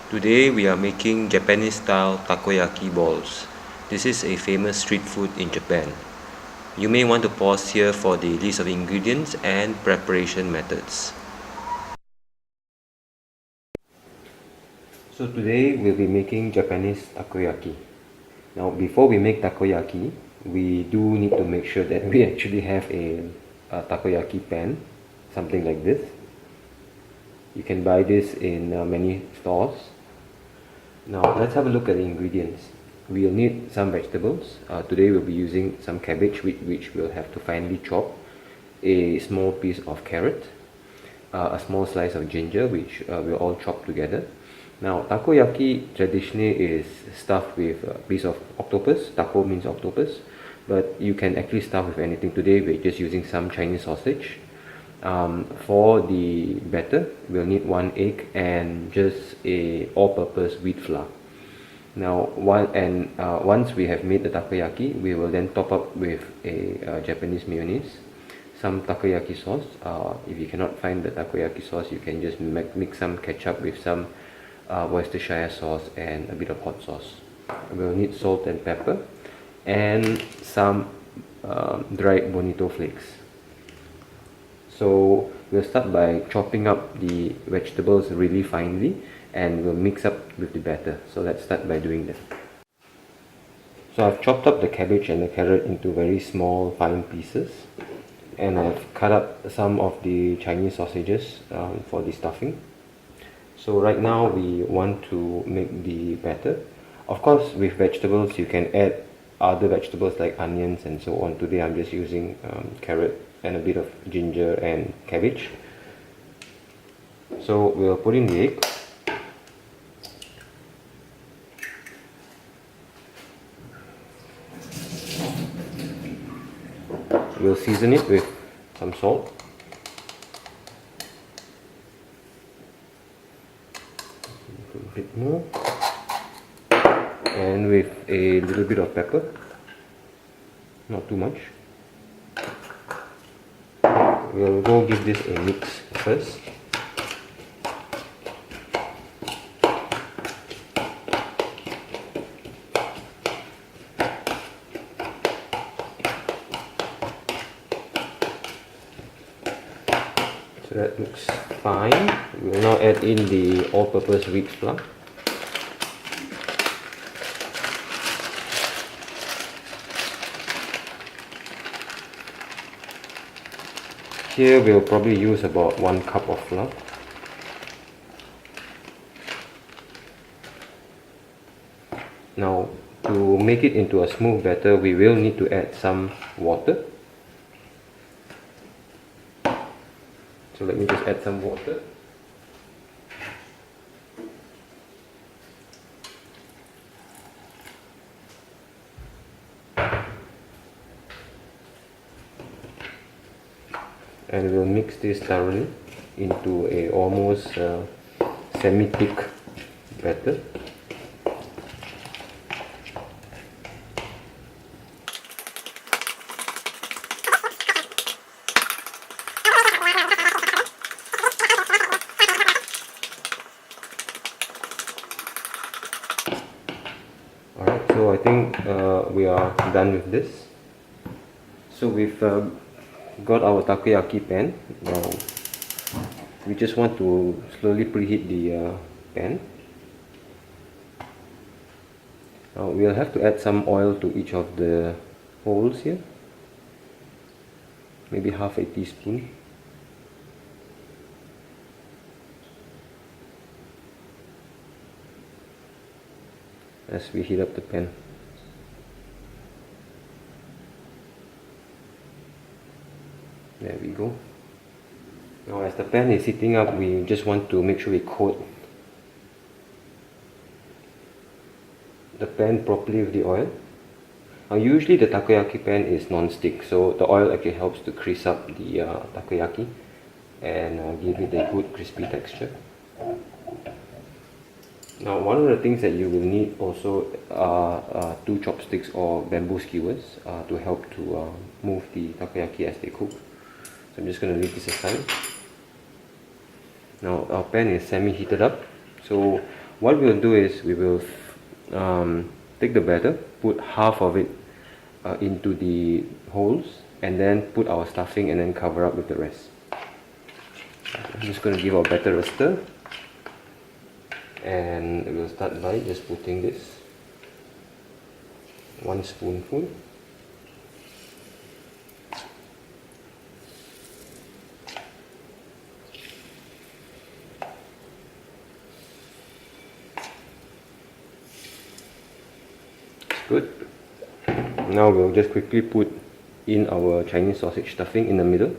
Today we are making Japanese style takoyaki balls. This is a famous street food in Japan. You may want to pause here for the list of ingredients and preparation methods. So today we'll be making Japanese takoyaki. Now before we make takoyaki, we do need to make sure that we actually have a takoyaki pan, something like this. You can buy this in many stores. Now let's have a look at the ingredients. We'll need some vegetables. Today we'll be using some cabbage, which we'll have to finely chop, a small piece of carrot, a small slice of ginger, which we'll all chop together. Now takoyaki traditionally is stuffed with a piece of octopus. Tako means octopus, but you can actually stuff with anything. Today we're just using some Chinese sausage. For the batter, we'll need 1 egg and just a all-purpose wheat flour. Now, once we have made the takoyaki, we will then top up with a Japanese mayonnaise, some takoyaki sauce. If you cannot find the takoyaki sauce, you can just mix some ketchup with some Worcestershire sauce and a bit of hot sauce. We'll need salt and pepper and some dried bonito flakes. So we'll start by chopping up the vegetables really finely and we'll mix up with the batter. So let's start by doing that. So I've chopped up the cabbage and the carrot into very small fine pieces, and I've cut up some of the Chinese sausages for the stuffing. So right now we want to make the batter. Of course, with vegetables you can add other vegetables like onions and so on. Today I'm just using carrot and a bit of ginger and cabbage. So we'll put in the egg. We'll season it with some salt. A bit more. And with a little bit of pepper. Not too much. We'll go give this a mix first. So that looks fine. We'll now add in the all-purpose wheat flour. Here we'll probably use about 1 cup of flour. Now to make it into a smooth batter, we will need to add some water. So let me just add some water. And we'll mix this thoroughly into a almost semi-thick batter. Alright, so I think we are done with this. So we've got our takoyaki pan. Now we just want to slowly preheat the pan. Now we'll have to add some oil to each of the holes here, maybe half a teaspoon. As we heat up the pan. There we go. Now as the pan is heating up, we just want to make sure we coat the pan properly with the oil. Now usually the takoyaki pan is non-stick, so the oil actually helps to crease up the takoyaki and give it a good crispy texture. Now one of the things that you will need also are 2 chopsticks or bamboo skewers to help to move the takoyaki as they cook. So I'm just going to leave this aside. Now our pan is semi-heated up, so What we'll do is we will take the batter, put half of it into the holes, and then put our stuffing and then cover up with the rest. I'm just going to give our batter a stir, and we'll start by just putting this 1 spoonful. Good. Now we'll just quickly put in our Chinese sausage stuffing in the middle.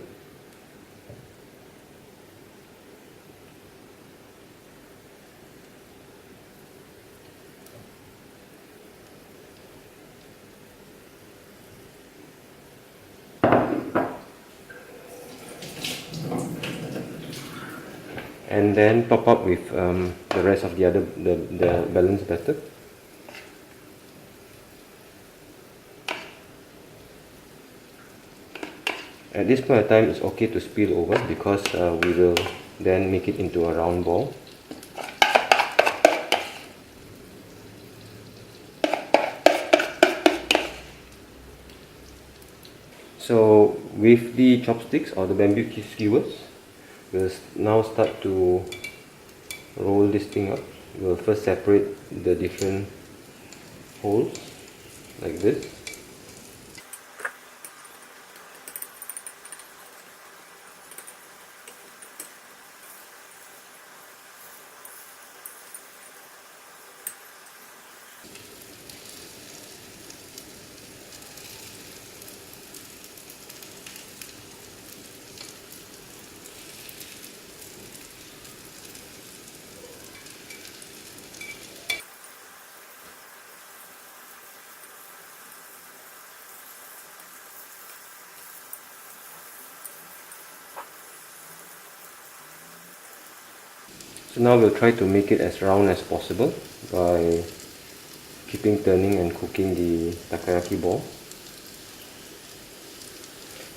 And then top up with the rest of the balanced batter. At this point of time, it's okay to spill over because we will then make it into a round ball. So with the chopsticks or the bamboo skewers, we'll now start to roll this thing up. We'll first separate the different holes like this. So now we'll try to make it as round as possible by keeping turning and cooking the takoyaki ball.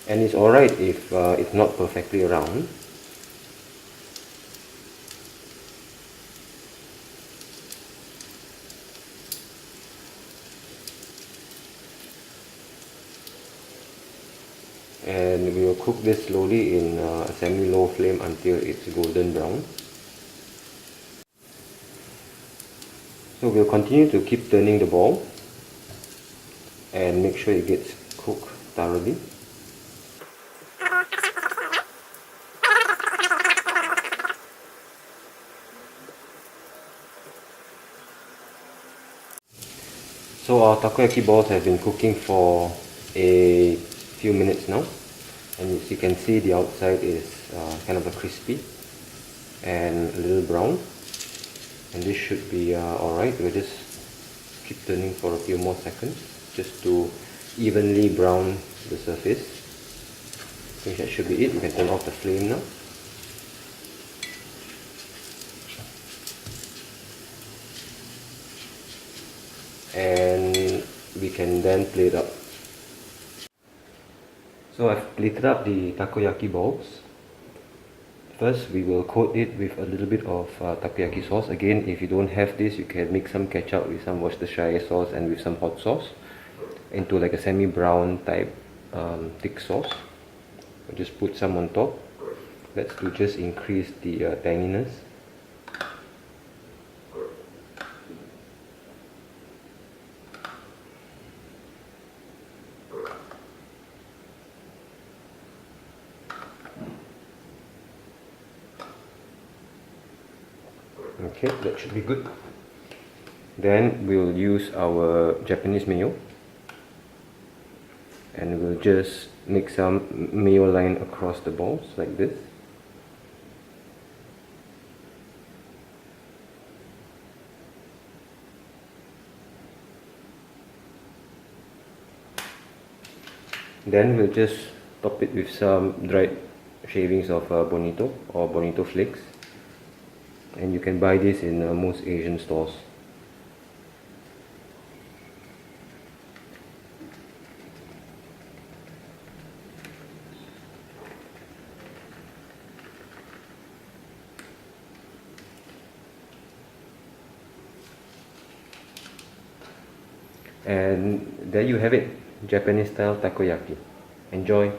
And it's alright if it's not perfectly round. And we will cook this slowly in a semi-low flame until it's golden brown. So we'll continue to keep turning the ball and make sure it gets cooked thoroughly. So our takoyaki balls have been cooking for a few minutes now, and as you can see, the outside is kind of a crispy and a little brown, and this should be alright. We'll just keep turning for a few more seconds just to evenly brown the surface. I think that should be it. We can turn off the flame now. And we can then plate up. So I've plated up the takoyaki balls. First we will coat it with a little bit of takoyaki sauce. Again, if you don't have this, you can mix some ketchup with some Worcestershire sauce and with some hot sauce into like a semi-brown type thick sauce. I'll just put some on top. That's to just increase the tanginess. Okay, that should be good. Then we'll use our Japanese mayo, and we'll just make some mayo line across the balls like this. Then we'll just top it with some dried shavings of bonito or bonito flakes, and you can buy this in most Asian stores. And there you have it, Japanese style takoyaki. Enjoy!